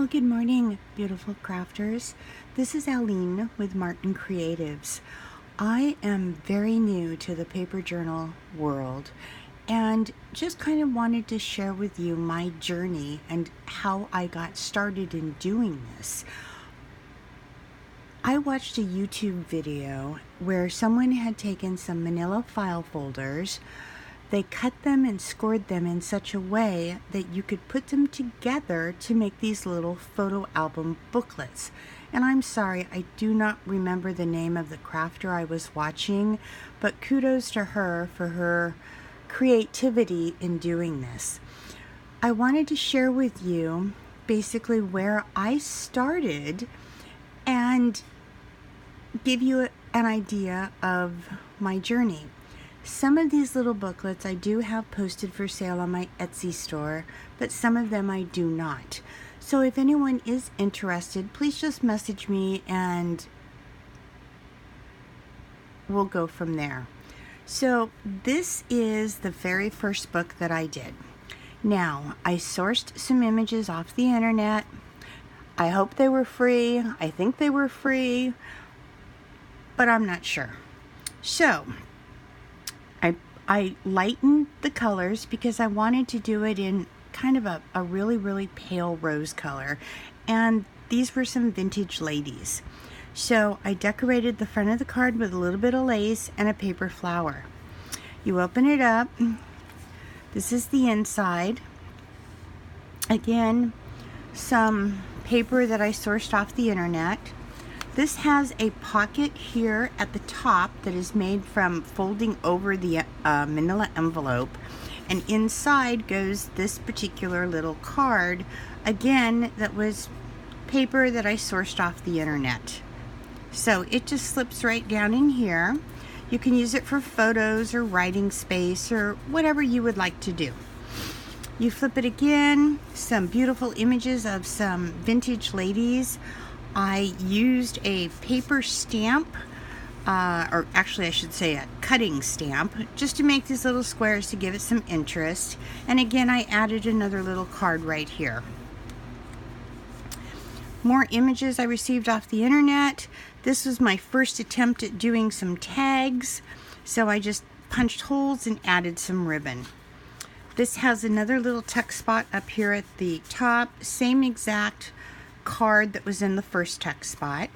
Well, good morning, beautiful crafters. This is Aline with Martin Kreatives. I am very new to the paper journal world and just kind of wanted to share with you my journey and how I got started in doing this. I watched a YouTube video where someone had taken some manila file folders. They cut them and scored them in such a way that you could put them together to make these little photo album booklets. And I'm sorry, I do not remember the name of the crafter I was watching, but kudos to her for her creativity in doing this. I wanted to share with you basically where I started and give you an idea of my journey. Some of these little booklets I do have posted for sale on my Etsy store, but some of them I do not. So if anyone is interested, please just message me and we'll go from there. So this is the very first book that I did. Now, I sourced some images off the internet. I hope they were free. I think they were free, but I'm not sure. So I lightened the colors because I wanted to do it in kind of a really, really pale rose color. And these were some vintage ladies. So I decorated the front of the card with a little bit of lace and a paper flower. You open it up. This is the inside. Again, some paper that I sourced off the internet. This has a pocket here at the top that is made from folding over the manila envelope, and inside goes this particular little card, again that was paper that I sourced off the internet. So it just slips right down in here. You can use it for photos or writing space or whatever you would like to do. You flip it again, some beautiful images of some vintage ladies. I used a paper stamp, or actually I should say a cutting stamp, just to make these little squares to give it some interest. And again, I added another little card right here. More images I received off the internet. This was my first attempt at doing some tags, so I just punched holes and added some ribbon. This has another little tuck spot up here at the top, same exact card that was in the first tuck spot.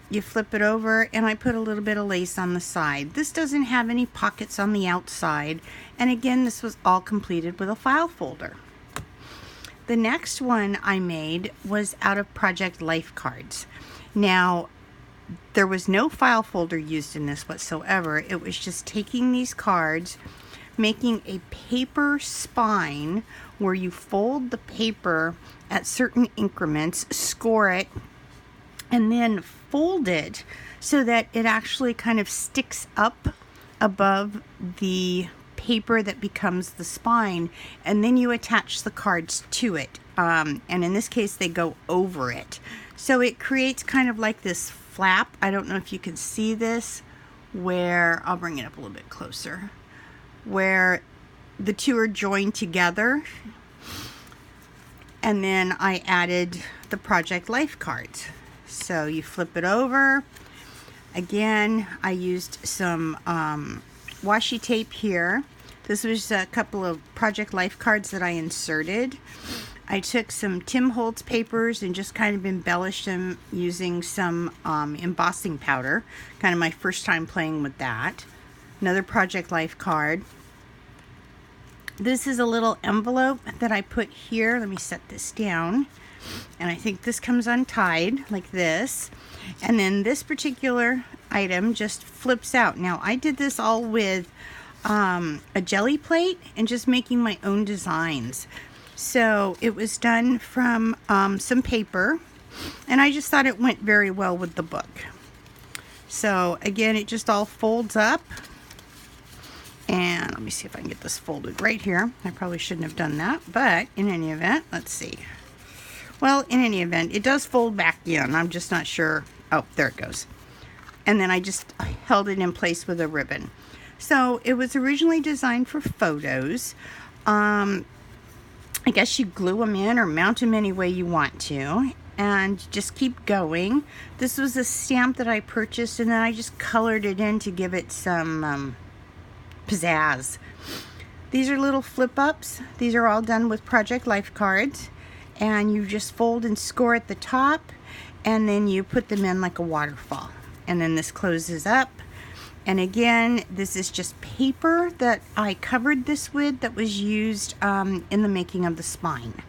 You flip it over and I put a little bit of lace on the side. This doesn't have any pockets on the outside, and again, this was all completed with a file folder. The next one I made was out of Project Life cards. Now, there was no file folder used in this whatsoever. It was just taking these cards, making a paper spine where you fold the paper at certain increments, score it, and then fold it so that it actually kind of sticks up above the paper that becomes the spine, and then you attach the cards to it. And in this case, they go over it. So it creates kind of like this flap. I don't know if you can see this, where, I'll bring it up a little bit closer, where the two are joined together. And then I added the Project Life cards. So you flip it over. Again, I used some washi tape here. This was a couple of Project Life cards that I inserted. I took some Tim Holtz papers and just kind of embellished them using some embossing powder. Kind of my first time playing with that. Another Project Life card. This is a little envelope that I put here. Let me set this down. And I think this comes untied like this. And then this particular item just flips out. Now, I did this all with a jelly plate and just making my own designs. So it was done from some paper. And I just thought it went very well with the book. So again, it just all folds up. And let me see if I can get this folded right here. I probably shouldn't have done that, but in any event, let's see. Well, in any event, it does fold back in. I'm just not sure. Oh, there it goes. And then I just held it in place with a ribbon. So it was originally designed for photos. I guess you glue them in or mount them any way you want to, and just keep going. This was a stamp that I purchased, and then I just colored it in to give it some pizzazz. These are little flip-ups. These are all done with Project Life cards, and you just fold and score at the top, and then you put them in like a waterfall, and then this closes up. And again, this is just paper that I covered this with that was used in the making of the spine.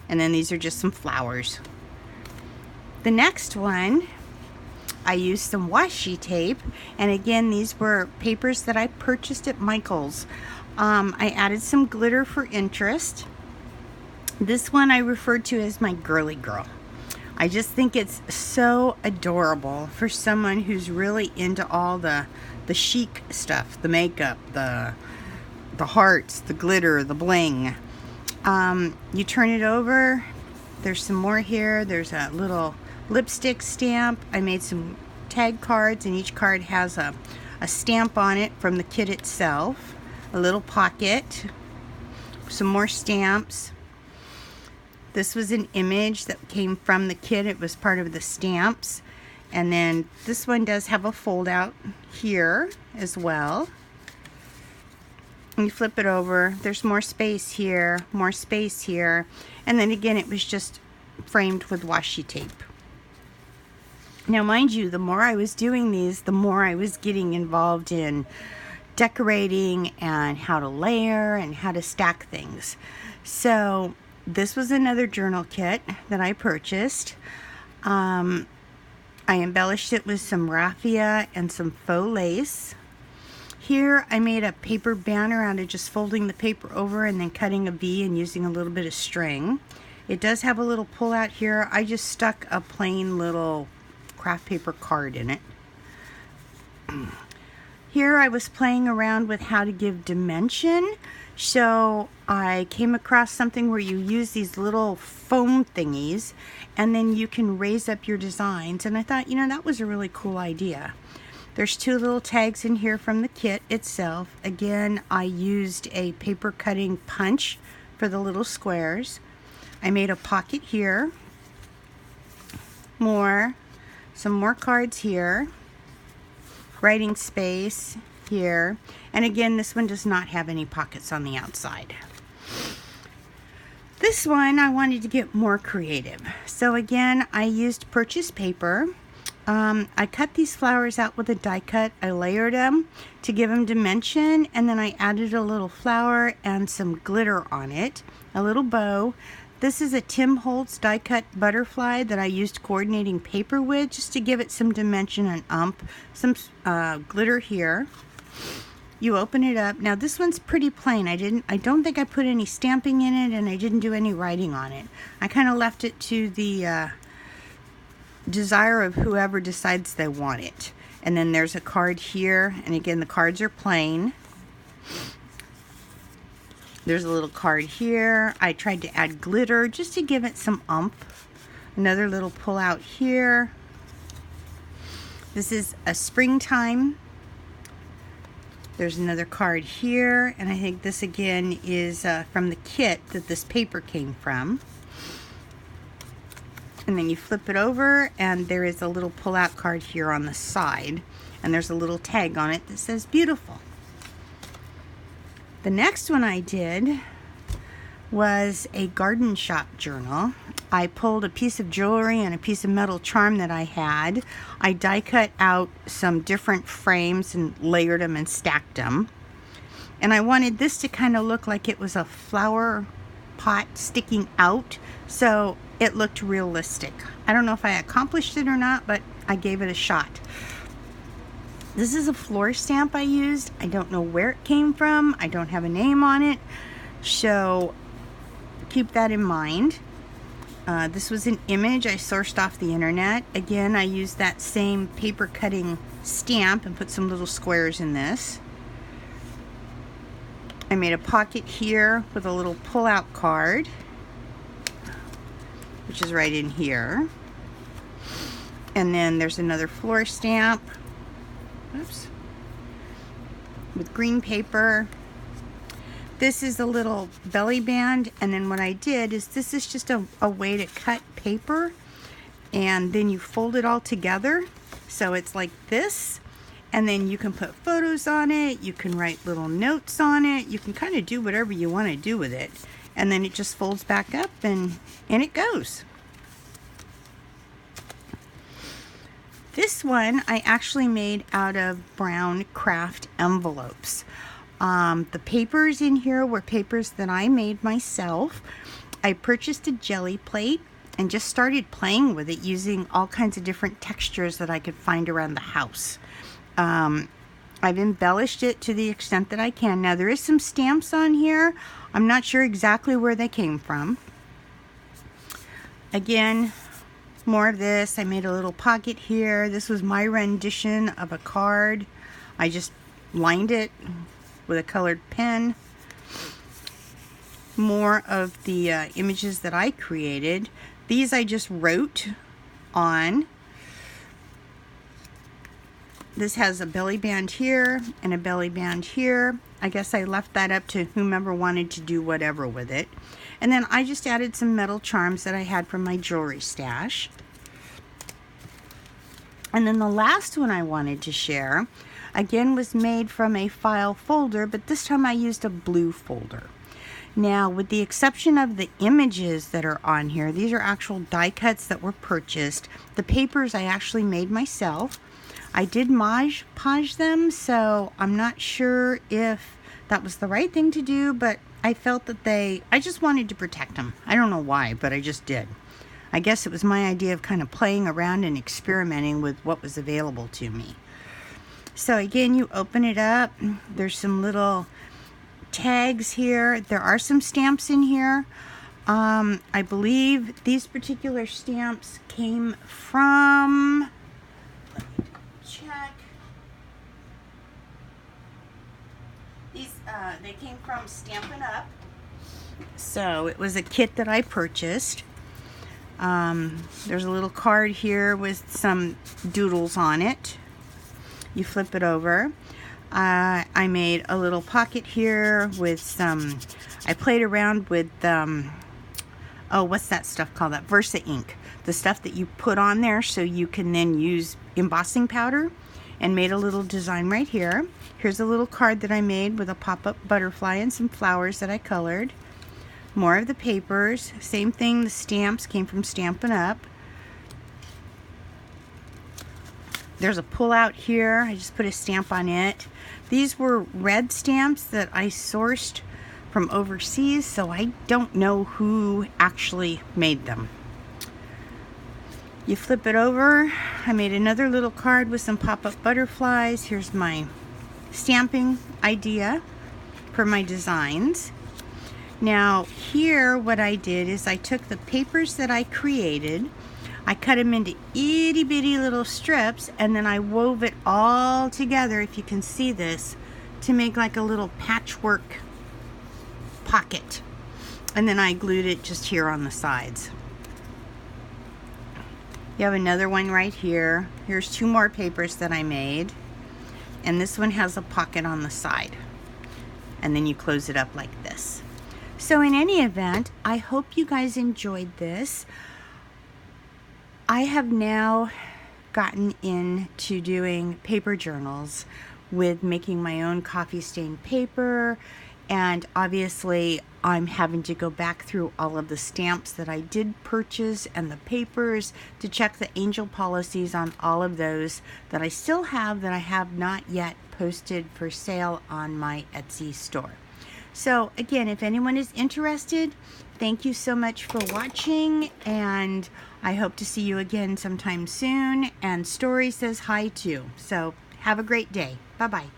And then these are just some flowers. The next one, I used some washi tape, and again, these were papers that I purchased at Michael's. I added some glitter for interest. This one I referred to as my girly girl. I just think it's so adorable for someone who's really into all the chic stuff, the makeup, the hearts, the glitter, the bling. You turn it over, there's some more here. There's a little lipstick stamp. I made some tag cards, and each card has a stamp on it from the kit itself. A little pocket, some more stamps. This was an image that came from the kit. It was part of the stamps. And then this one does have a fold out here as well. And you flip it over, there's more space here, more space here. And then again, it was just framed with washi tape. Now mind you, the more I was doing these, the more I was getting involved in decorating and how to layer and how to stack things. So this was another journal kit that I purchased. I embellished it with some raffia and some faux lace. Here I made a paper banner out of just folding the paper over and then cutting a V and using a little bit of string. It does have a little pull out here. I just stuck a plain little craft paper card in it. Here I was playing around with how to give dimension. So I came across something where you use these little foam thingies and then you can raise up your designs. And I thought, you know, that was a really cool idea. There's two little tags in here from the kit itself. Again, I used a paper cutting punch for the little squares. I made a pocket here. Some more cards here. Writing space here. And again, this one does not have any pockets on the outside. This one I wanted to get more creative. So again, I used purchased paper. I cut these flowers out with a die cut. I layered them to give them dimension, and then I added a little flower and some glitter on it, a little bow. This is a Tim Holtz die cut butterfly that I used coordinating paper with just to give it some dimension and some glitter here. You open it up. Now this one's pretty plain. I don't think I put any stamping in it, and I didn't do any writing on it. I kind of left it to the desire of whoever decides they want it. And then there's a card here, and again the cards are plain. There's a little card here. I tried to add glitter just to give it some oomph. Another little pull out here. This is a springtime. There's another card here, and I think this again is from the kit that this paper came from. And then you flip it over, and there is a little pull-out card here on the side, and there's a little tag on it that says beautiful. The next one I did was a garden shop journal. I pulled a piece of jewelry and a piece of metal charm that I had. I die cut out some different frames and layered them and stacked them. And I wanted this to kind of look like it was a flower pot sticking out, so it looked realistic. I don't know if I accomplished it or not, but I gave it a shot. This is a floor stamp I used. I don't know where it came from. I don't have a name on it, so keep that in mind. This was an image I sourced off the internet. Again, I used that same paper cutting stamp and put some little squares in this. I made a pocket here with a little pull-out card, which is right in here. And then there's another floor stamp. Oops. With green paper. This is a little belly band, and then what I did is this is just a way to cut paper, and then you fold it all together so it's like this, and then you can put photos on it, you can write little notes on it, you can kind of do whatever you want to do with it, and then it just folds back up and it goes. This one I actually made out of brown craft envelopes. The papers in here were papers that I made myself. I purchased a jelly plate and just started playing with it using all kinds of different textures that I could find around the house. I've embellished it to the extent that I can. Now there is some stamps on here. I'm not sure exactly where they came from. Again, more of this. I made a little pocket here. This was my rendition of a card. I just lined it with a colored pen. More of the images that I created. These I just wrote on. This has a belly band here and a belly band here. I guess I left that up to whomever wanted to do whatever with it. And then I just added some metal charms that I had from my jewelry stash. And then the last one I wanted to share, again, was made from a file folder, but this time I used a blue folder. Now, with the exception of the images that are on here, these are actual die cuts that were purchased. The papers I actually made myself. I did Mod Podge them, so I'm not sure if that was the right thing to do, but I felt that I just wanted to protect them. I don't know why, but I just did. I guess it was my idea of kind of playing around and experimenting with what was available to me. So again, you open it up. There's some little tags here. There are some stamps in here. I believe these particular stamps came from, let me check. These, they came from Stampin' Up. So it was a kit that I purchased. There's a little card here with some doodles on it. You flip it over. I made a little pocket here with some, I played around with, oh, what's that stuff called? That Versa ink. The stuff that you put on there so you can then use embossing powder, and made a little design right here. Here's a little card that I made with a pop-up butterfly and some flowers that I colored. More of the papers. Same thing, the stamps came from Stampin' Up. There's a pull-out here. I just put a stamp on it. These were red stamps that I sourced from overseas, so I don't know who actually made them. You flip it over. I made another little card with some pop-up butterflies. Here's my stamping idea for my designs. Now here what I did is I took the papers that I created, I cut them into itty bitty little strips, and then I wove it all together, if you can see this, to make like a little patchwork pocket. And then I glued it just here on the sides. You have another one right here. Here's two more papers that I made. And this one has a pocket on the side. And then you close it up like this. So in any event, I hope you guys enjoyed this. I have now gotten into doing paper journals with making my own coffee stained paper, and obviously I'm having to go back through all of the stamps that I did purchase and the papers to check the angel policies on all of those that I still have that I have not yet posted for sale on my Etsy store. So again, if anyone is interested, thank you so much for watching, and I hope to see you again sometime soon. And Story says hi too. So have a great day. Bye-bye.